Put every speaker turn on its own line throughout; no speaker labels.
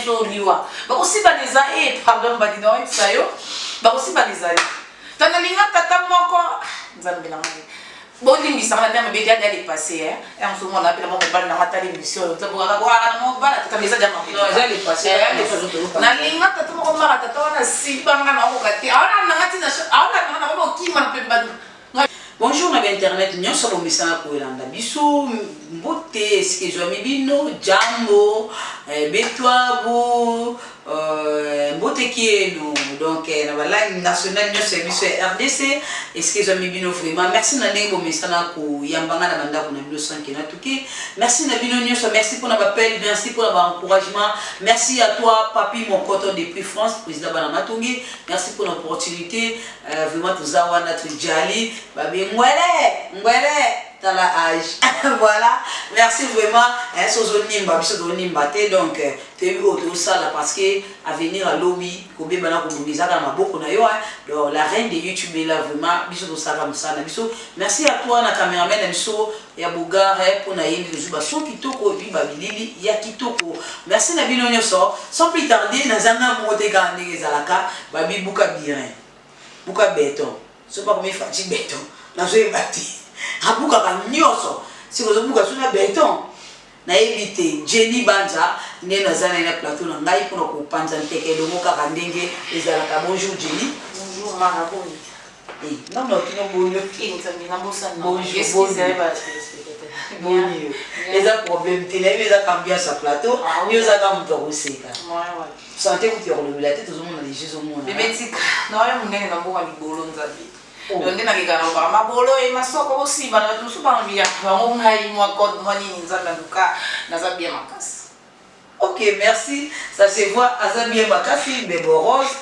so liwa bakosi baneza pardon badino sayo bakosi baneza tana linga tata moko nzambe na ngai bolimbisa na ndama beti ya dépassé hein en ce moment là pela moko bana na tali mission tabo ka kwa na moko bana tata meza jama
non ya dépassé
na linga tata moko mara tata wana sibanga na ko kati ana na ngati na ana na moko kima na pemba.
Bonjour na internet nyonso bomisana ko elanda biso mbote eske joami bino jambo betwabo mbote kienu donc na bala national nyonso biso RDC eske joami bino vraiment merci na ndenge bomisana ko yambanga na banda ko na bino sanke na tuki merci na bino nyonso merci pour na appel merci pour na encouragement merci à toi papi mon coton depuis France président bana matongi merci pour l'opportunité vraiment tuzawa notre jali babi Ngwele, dans la âge. Voilà, merci vraiment. Donc, tu as eu autour ça là parce que à venir à lobby, donc la reine de YouTube est là vraiment. Merci à toi, la caméraman, ya Bougar pour na yindi zuba so kitoko bi babilili ya kitoko. Merci na bino nyoso. Sans plus tarder, na zanga mote ka ndenge zalaka, babi buka bien. Buka béton. C'est pas comme fati béton. Na zo ebati. Abuka ka nyoso. Si ko buka suna béton. Na ebité Jenny Banza ne na zana na plateau na ngai pour ko panza nteke lo moka ka ndenge ezalaka. Bonjour Jenny.
Bonjour Maraboni.
Non, non, tu n'as pas bonjour. Bonjour. Les problèmes, tu n'as pas cambié sa plateau. Nous avons un aussi. Santé, vous avez la tête, tout le monde a des choses au monde.
Mais non, on est dans le boulot. Donc, on a ma bolo et ma soeur aussi. Nous sommes en vie. On a eu moi code money in Zanaluka, Nazabia Makas.
Ok, merci. Ça se voit à Zabia Makafi, Bebo Rose.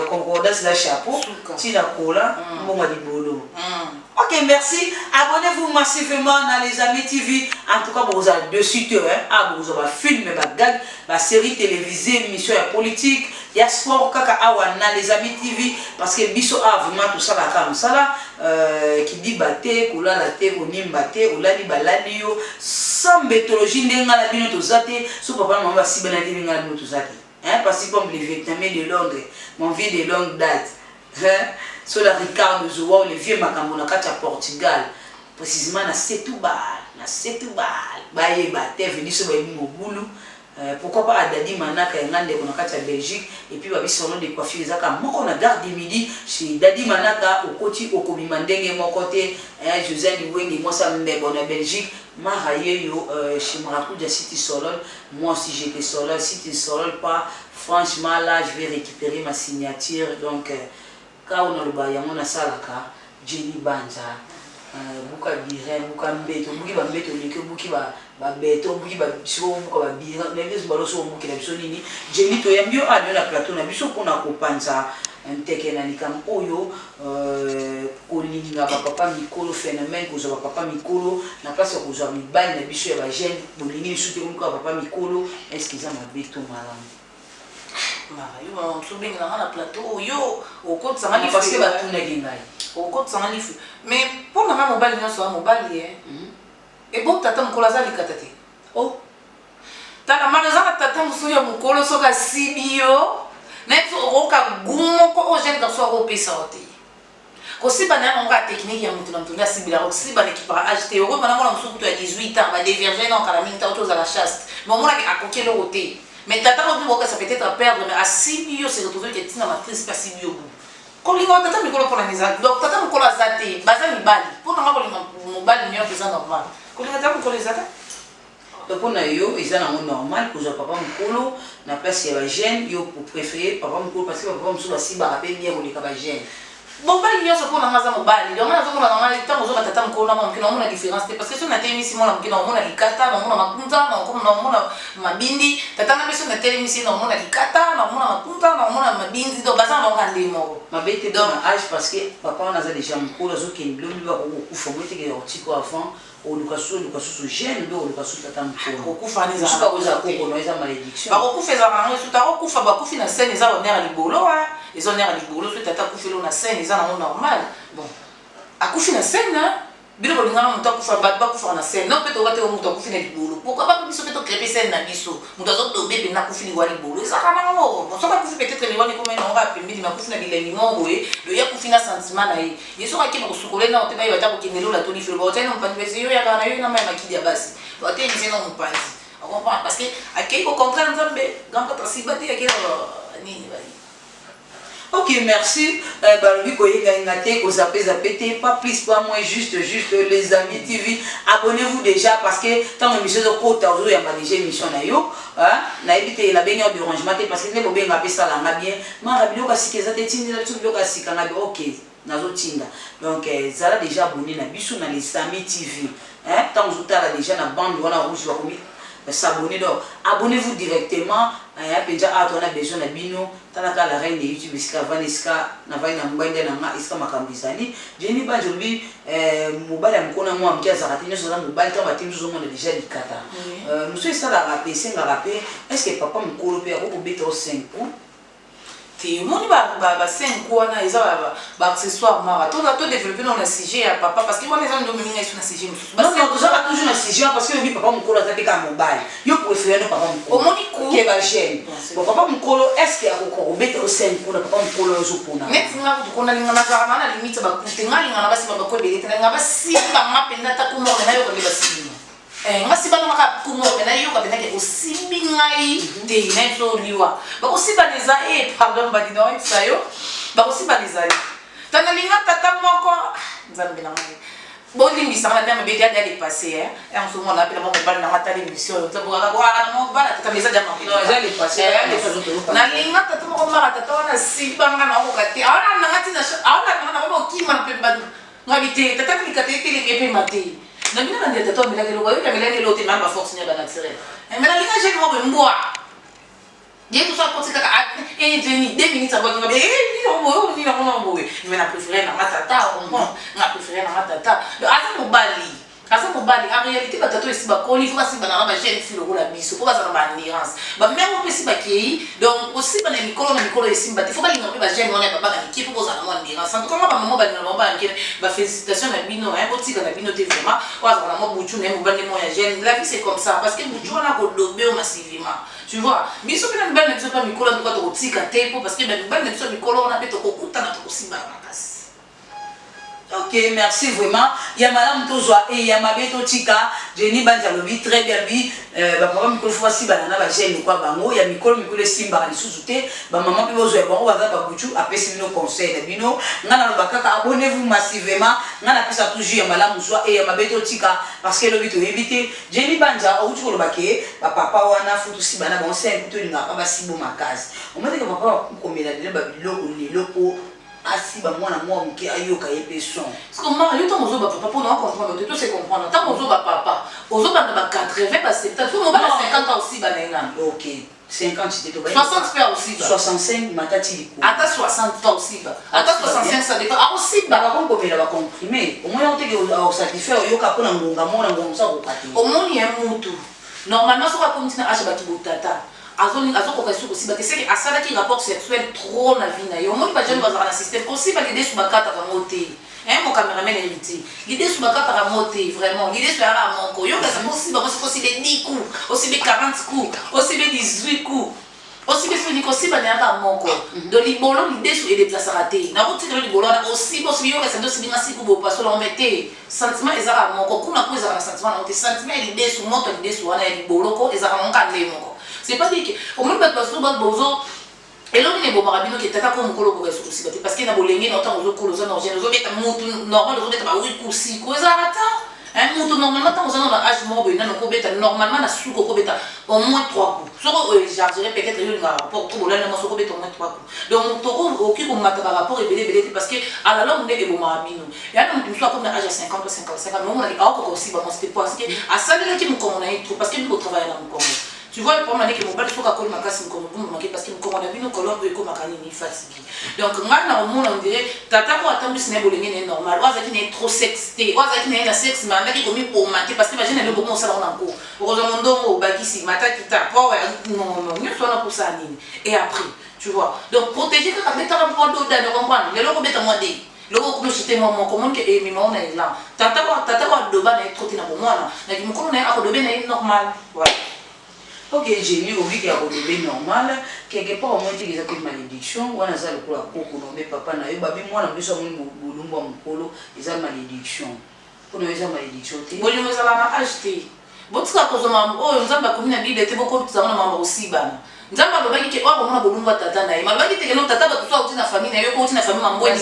Concordance la chapeau, Tina Cola, bon bolo. Ok, merci. Abonnez-vous massivement dans les Amis TV. En tout cas, vous avez deux sites, vous avez film, gag, série télévisée, émission politique, il y a sport, kaka awana les Amis TV, parce que biso a vraiment tout ça là comme ça là, qui dit baté, koula la té, onim baté, oula li baladi yo, sans bétologie, n'enga la bino to zate, sous papa maman si benadi n'enga la bino to zate. Hein, parce que comme les Vietnamiens de Londres, mon vieux de longue date, hein, sur la Ricardo Zoua, les vieux Macamona à Portugal, précisément na Setúbal, baye bate venu sur le boulot. Pourquoi pas à Dadi Manaka et Ngande à Belgique et puis babi son nom de coiffure zaka moko na gare de midi chez Dadi Manaka au côté au Komimandenge mon côté José Liwengi moi ça me bon en Belgique maraye yo chez Maracuja City Solol moi aussi j'étais Solol City Solol pas franchement là je vais récupérer ma signature donc quand on a le bail on a ça là Jenny Banza buka biren buka mbeto buki ba mbeto leke buki ba beto buki ba biso buka ba biren les baloso buki na biso nini Jenny to yambio a na plateau na biso kuna ko panza nteke na likam oyo kolinga ba papa mikolo phénomène ko zo ba papa mikolo na place ko zo mibali na biso ya ba jeune bolingi sute ko papa mikolo excusez ma beto malam
Mario on so benga na plateau oyo o ko tsanga ni
parce que ba tuna gingai
au côté sans livre mais pour la maman mobile non soit mobile et bon tata mukolo azali katate oh tata magaza tata musuya mukolo soka sibio neto oka gumo ko o jeune garçon ko pesa ote ko siba na nga technique ya mutu na mutu na sibila ko siba l'équipage ht oro bana mona musu to ya 18 ans ba déverger na kala minta auto za la chaste mais mona ki akokelo ote mais tata ko boka ça peut-être à perdre mais à sibio c'est retrouver que tina matrice pas sibio kolinga tata mikolo pour la maison donc tata mikolo azate baza mibali pour nga kolinga mobali nyo pesa normal kolinga tata mikolo azate
donc on a yo ezana normal ko zo papa mikolo na place ya ba jeune yo pour préférer papa mikolo parce que papa musu basi ba rappel bien ko leka ba jeune
mobali nyo so pour nga za mobali donc na zo ko na normal tant zo tata mikolo na mokino mona différence parce que so na temi si mona mokino mona likata mona makunza na ko mona mabindi tata na beso na temi si na mona likata na mona makunza na mona mabindi donc baza na ngande moko
mabete dans âge parce que papa on a déjà mikolo zo ke ndolo ba ko kufa mote ke otiko avant o lukaso jeune do lukaso tata mikolo
ko kufa ni za
ko za ko no eza malédiction
ba ko kufa za rango tuta ko kufa ba kufi na scène za honneur libolo ils ont l'air libolo so tata kufi lo na scène za na normal bon akufi na scène bino bolingana mutu akufa bato bakufa na scène non peut-être okate mutu akufi na libolo pourquoi pas biso peut-être créer scène na biso mutu azotobe pe na kufi liwa libolo ezaka nango soka kufi peut-être liwa ni comme na nga pembeni makufi na bilengi mongo le ya kufi na sentiment na ye yesoka ki bakusukole na oteba yo bata kokendelo la toni felo botena mpandi bese yo ya kana yo na mai makidi ya basi bate ni na mpandi on comprend parce que akei ko comprendre nzambe gamba tasibati ya kero nini bali.
Ok, merci. Balobi koyega ingate ko zapé pas plus pas moins juste les amis TV. Abonnez-vous déjà parce que tant émission de côté aujourd'hui il y a déjà émission na yo, hein, na éviter la baignoire de rangement parce que les bobé ngapé ça là bien. Ma rabilo ka sikeza te tindi la tout ka sikanga OK. Nazo tinda. Donc ça là déjà abonné na biso na les amis TV. Hein, tant vous là déjà na bande wana rouge va commis s'abonner donc abonnez-vous directement ya penja a on a besoin na bino tanaka la reine de YouTube iska Vanessa na vaina mbende na nga iska makambizani jeni ba jobi mobile ya mkona mwa mkia zakati nyoso za mobile kama timu zo mona déjà likata nous sommes ça la rappeler senga rappeler est-ce que papa mkolo pe ako beta au 5 ans
ti moni ba 5 wana eza ba accessoire mara to développer dans la CG à papa parce que moi les gens de minga sur la CG
non non toujours na CG parce que oui papa mkolo ta ka mobile yo préfère no papa mkolo
au moni ko
ke ba chaîne bon papa mkolo est-ce que ako beta au 5 ans papa mkolo zo pona
net nga ko na linga na za na limite ba kutenga linga na basi ba ko belete nga ba simba mapenda ta ko mo na yo ko ba simba ngasi bana maka kumo na yo ka benake osimbi ngai te neto liwa ba kosimba neza pardon ba dino sayo ba kosimba neza tana linga tata moko nzambe na ngai boli misanga na mabedi ya dépasser en ce moment là pela mo ba na mata l'émission to bo ka na mo ba tata meza jama
non já les passer
na linga tata moko mara tata na simba ngana ko kati ana ngati na mo kima pe ba ngabite tata mikate tele pe mate na mina ndia tato bila kelo kwa yule bila kelo te mamba force ni bana tsere mais na linga je mo be mboa je tout ça côté kaka jeni 2 minutes avant ngabe ni no mo mais na préférer na matata on na préférer na matata asa mobali en réalité batato esi ba koli faut si bana ba jeune fille ko la biso ko ba za ba endurance ba même on peut si ba kei donc aussi ba na mikolo esi mbati faut ba linga pe ba jeune on ba ba ki pour za na mo endurance en tout cas ba maman ba na ba ngene ba félicitations na bino hein botika na bino te vraiment wa za na mo buchu na mo ba ne mo ya jeune la vie c'est comme ça parce que buchu na ko dobe massivement tu vois biso pe na ba na biso pa mikolo to ko tika te parce que ba na biso mikolo na pe to ko kuta na to ko simba makasi.
Ok, merci vraiment. Il y a madame Tozoa et il y a ma bête Tika. Jenny Banjalobi, très bien bi. Papa Mikolo Fouassi banana ba gêne quoi bango. Il y a Mikolo Simba les sous-soutés. Maman peut vous bon, on va faire Babuchu après c'est nos conseils. Bino, ngana bakaka abonnez-vous massivement. Ngana pesa toujours il y a madame Tozoa et il y a ma bête Tika parce que le but éviter. Jenny Banja au tout le baquet. Papa wana futu si banana bon c'est un peu une ngaka ba si bon ma case. On m'a dit que papa comme il a dit le loco asi ba mwana mwa mke ayoka yepe son
parce que moi yo tant ozo ba papa pour non comprendre tout c'est comprendre tant ozo ba papa ozo ba 80 ba 70 faut mo ba 50 ans aussi ba nenga
OK 50 c'était to ba
60 faire aussi
65 matati liko
ata 60 ans aussi ba ata 65 ça dépend aussi
ba ba kongo bela ba comprimer au moins on te que au satisfaire yoka pona ngonga mona ngonga sa ko kati
au moins il mutu normalement so ka continue acha ba tibutata azokoka suko si bate c'est asala qui rapport sexuel trop na vie na yo moni ba jeune bazara na système aussi ba l'idée sous bakata ka moté hein mon caméraman hérité l'idée sous bakata ka moté vraiment l'idée sur ara monko yo ka aussi ba aussi les 10 coups aussi les 40 coups aussi les 18 coups aussi les fini aussi ba na ka monko de libolo l'idée sur les déplacer raté na route de libolo aussi yo ka sendo si binga si ko pas solo metté sentiment ezara monko kuna ko ezara sentiment na te sentiment l'idée sur moto l'idée sur wana libolo ko ezara monka ndemo. C'est pas dit que au moins pas parce que bozo et là on est bon marabino qui tata comme kolo ko aussi parce que na bolenge na autant ozo kolo na gene ozo beta mutu normal ozo beta ba oui kusi ko ezarata un mutu normalement tant ozo na âge mort na ko beta normalement na suko ko beta au moins 3 coups soko j'arriverai peut-être une rapport pour là na soko beta au moins 3 coups donc to ko ki ko mata ba rapport ebele parce que à la longue on est bon marabino ya na mutu soit comme na âge 50 55 mais on a ko aussi ba c'était parce que à ça là qui me comme on a trop parce que nous travailler là encore. Tu vois, pour moi, que mon bal faut qu'à ma casse parce que comme on a vu nos colons de comme ni fatigué. Donc moi dans le monde on dirait tata ko attendre ce n'est bolengé normal. Oza qui n'est trop sexté. Oza qui n'est pas sexe mais on a qui commis pour mater parce que imagine le bon salon encore. Heureusement donc bagisi mata qui t'a pas non mieux soit pour ça et après tu vois. Donc protéger quand tu as un peu d'eau dans comprendre. Les locaux bêta moi dé. loko kulo chite mo comment que e mi mo na là tata wa doba na trop na bomwana na ki mukolo na akodobe na normal voilà.
Ok, j'ai mis au but qu'il y a un normal, quelque part au moins il y a une malédiction, ou on a ça le coup à coco, non mais papa n'a eu, babi moi non plus on m'a boulumba mon polo, ils ont malédiction. Pour nous ils ont malédiction.
Bon nous allons acheter. Bon tu as causé maman, oh nous avons comme une bible, était beaucoup de ça on a maman aussi bana. Nous avons pas dit que oh on a boulumba tata na, mais pas dit que non tata ba tu sois au tina famille na yo ko tina famille mambo non.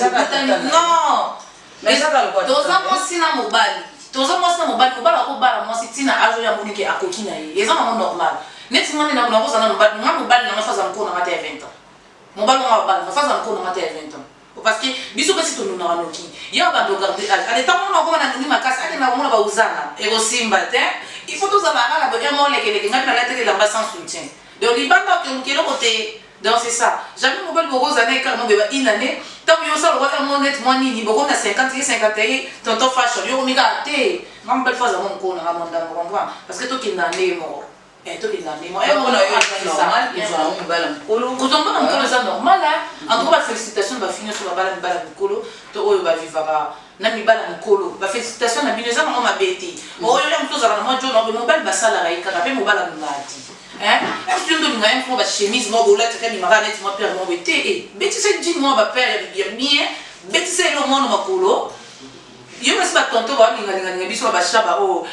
Mais ça va le quoi. Tous ans si na mobile. Tous ans si na mobile, mobile ko bara moi si tina ajo ya monike akoki na ye. Eza maman normal. Net ngane na kuna kosa na mobile na mafaza mko na mata ya 20 ans. Mobile na mobile mafaza mko na mata ya 20 ans. Parce que biso basi to nuna wanoki. Ya ba do garder âge. Ale tango na koma na nuni makasa ake na koma ba uzana. Ego simba te. Il faut tous avoir la bonne mot les ngati na la télé la sans soutien. Donc libanda que mkelo côté donc c'est ça. Jamais mobile boko zana ka mo beba une année. Tant yo ça le wa mo net mo nini boko na 50 tonton fashion yo mi ga te. Mam belle fois za mon ko na monda mo comprendre parce que to ki na ne mo. Tout est normal, ils ont un bal en colo. Quand on va en colo, c'est normal. En tout cas, félicitations, va finir sur la balle en colo. Tu vas vivre na mi bal en colo. Félicitations, na bineza na ma bête. Oh, il y a un peu de moi, John, on mobile basa la raïka, on appelle mobile en mati. Hein? Tu me donnes un peu de chemise, moi, boulette, tu me ramènes, moi, père, moi, bête. Et bête, c'est dit, moi, ma père, bien. Bête, c'est le monde, ma colo. Yo me suis pas tonton ba linga biso ba shaba o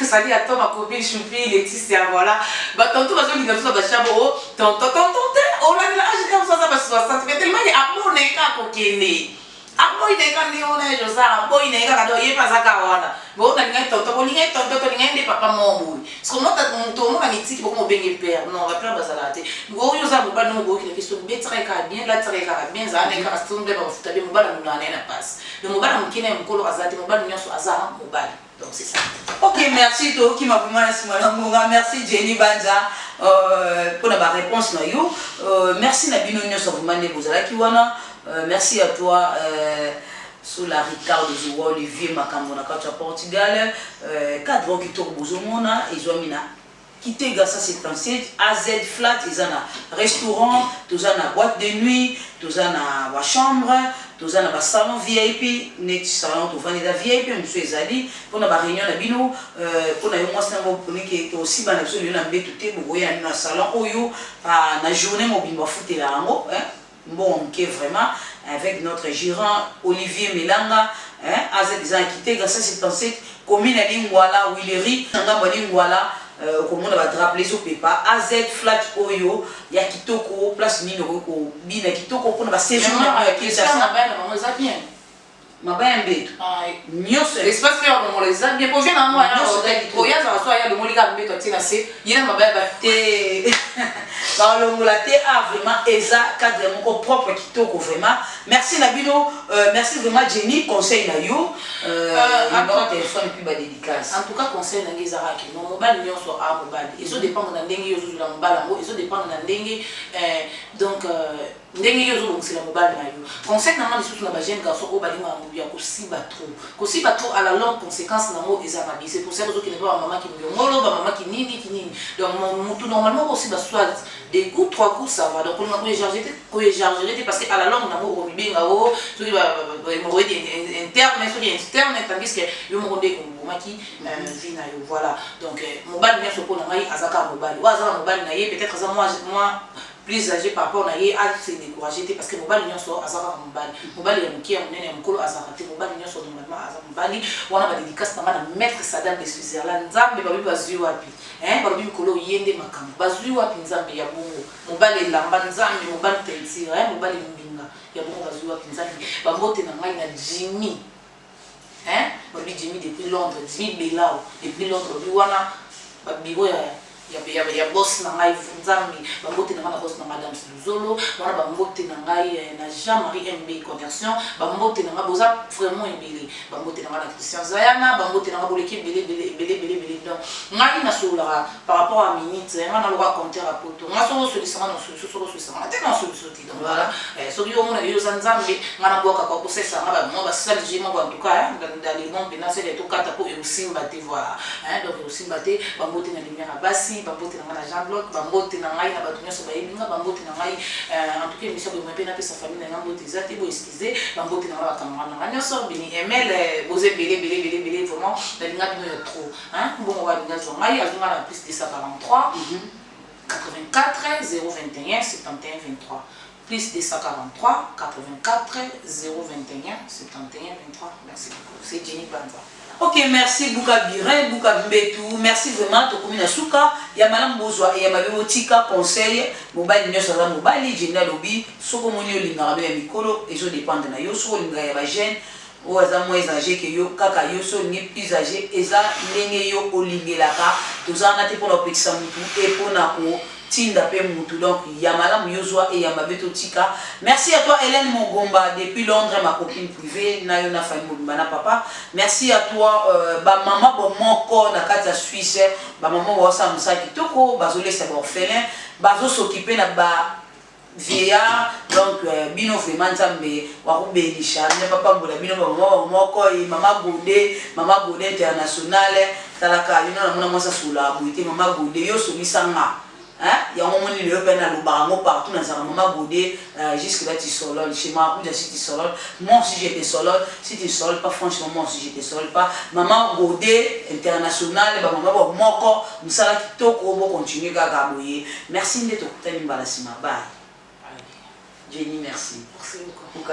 sali ato ma copine choupi Laetitia voilà ba tonton ba zo linga biso ba shaba o tonton te o la âge comme ça ba 60 mais tellement il amour ne ka kokene amour ne ka ni ona jo sa amour ne ka do ye pas aka wana bo na linga tonton to linga ndi papa mombu parce que moi to mo na mitiki bo mo benge père non va pas bazalate go yo za mo ba no go ki question be très ka bien la très ka bien za ne ka stumbe ba futa be mo ba na na passe le mobile mkine mkolo azati mobile nyonso azara mobile donc c'est ça.
Ok, merci to qui m'a vraiment merci Jenny Banza pour la réponse na yo merci na bino nyonso vraiment ne bozala ki wana merci à toi sous la Ricardo Zoua Olivier Makambo na kata Portugal cadre qui to bozomona ezomina quitter grâce à cette pensée AZ Flat ils ont restaurant tous en boîte de nuit tous en chambre tous en salon VIP net salon tout vendre VIP monsieur ezali pour na réunion na bino pour na moi c'est un aussi ba na biso na mbeto te boya na salon oyo na journée mobimba foutela yango bon qui vraiment avec notre gérant Olivier Melanga AZ ils ont quitté grâce à cette pensée commune à Lingwala Willery ngamba Lingwala comme on va te rappeler ce pépa AZ Flat Oyo ya kitoko place nino ko bina kitoko pour na séjour na ki ça
na bana maman za bien
mabaya mbeto nyose
espace faire maman les za bien pour venir à moi o ya za so ya le molika mbeto tina se yina mabaya ba
te par le molate a vraiment eza cadre mon propre kitoko vraiment merci Nabino merci vraiment Jenny conseil na yo numéro téléphone puis ba dédicace
en tout cas conseil na ngezara ki no mobile nyonso a mobile iso dépend na ndenge yo zo la mobile ngo iso dépend na ndenge donc ndenge yo zo bongisa mobile na yo conseil na mali susu na ba jeune garçon o balinga ngubi ya kosiba trop à la longue conséquence na mo eza mabi c'est pour ça que ne pas maman qui ngolo ba maman qui nini donc tout normalement aussi ba soit des coups 3 coups ça va donc on a écharger parce que à la longue na mo robinga o to ba hémorroïde interne mais sur externe tandis que yo mo ndé ko maki vina yo voilà donc mobile merci pour na ngai azaka mobile wa azaka mobile na ye peut-être ça moi plus âgé par rapport à y a se décourager parce que mobile n'y a soit azara mobile ya mkia munene mkolo azara te mobile n'y a soit normalement azara mobile wana ba dédicace na bana maître Saddam de Switzerland nzambe ba biba zui wapi ba bibi mkolo yende makambo ba zui wapi nzambe ya bongo mobile lamba nzambe mobile tensira mobile mbinga ya bongo ba zui wapi nzambe ba mbote na ngai na Jimmy ba bibi Jimmy depuis Londres Jimmy Belao depuis Londres bi wana ba bibo ya boss na ngai nzambi bambote na ngana boss na madame Zolo wana bambote na ngai na Jean-Marie MB conversion bambote na ngaboza vraiment ebele bambote na ngana Christian Zayana bambote na ngaboleki belé donc ngai na sola par rapport à minute ngana lo compter à poto ngaso solution na solution na te na solution donc voilà so yo mona yo nzambi ngana boka kwa posesa ngaba mo ba sali jimo en tout cas dans les bons pénal c'est les to kata pour usimba te voilà donc usimba te bambote na lumière basi merci bambote na nga na Jean Bloc bambote na ngai na bato nyonso bayebinga bambote na ngai en tout cas émission boye mpe na pe sa famille na nga mbote eza te bo excusez bambote na nga bacamarade na nga nyonso bini Emel boze belé vraiment nalinga bino ya trop mbongo balinga zwa ngai azonga na plus 243 84 021 71 23 plus 243 84 021 71 23. Merci beaucoup. C'est Jenny Banza.
Ok, merci Bouka Birin, Bouka Mbetou. Merci vraiment. Tokomi na suka. Ya malam bozwa et ya mabebo tika conseil. Mobile nyo sala mobile. Jenny lobby. Soko moni olinga rado ya mikolo. Ezo dépendre na yo. Soko olinga ya ba jeune. O aza moins âgé que yo. Kaka yo so ni plus âgé. Eza ndenge yo olingelaka. Tozana te pour la petite mutu et pour na ko. Tinda pe mutu donc Yamala Muyozwa et Yamabeto Tika. Merci à toi Hélène Mogomba depuis Londres, ma copine privée, Nayona Famille Mobimana papa. Merci à toi ba maman bon moko na kata Suisse, ba maman wasa musa kitoko, bazole sa orphelin, bazo s'occuper na ba vieillard donc bino vraiment nzambe wa kubelisha ne papa mbola bino maman moko et maman Godé internationale talaka yona na mona mosa sula buite maman Godé yo solisanga. Il y a un moment où il y a un partout dans un moment Godé jusque là tu solol chez moi ou si tu solol moi si j'étais solol si tu solol pas franchement moi si j'étais solol pas maman Godé international maman moko musala kitoko bo continuer gaga boye merci de tokutani mbalasima bye Jenny merci
beaucoup.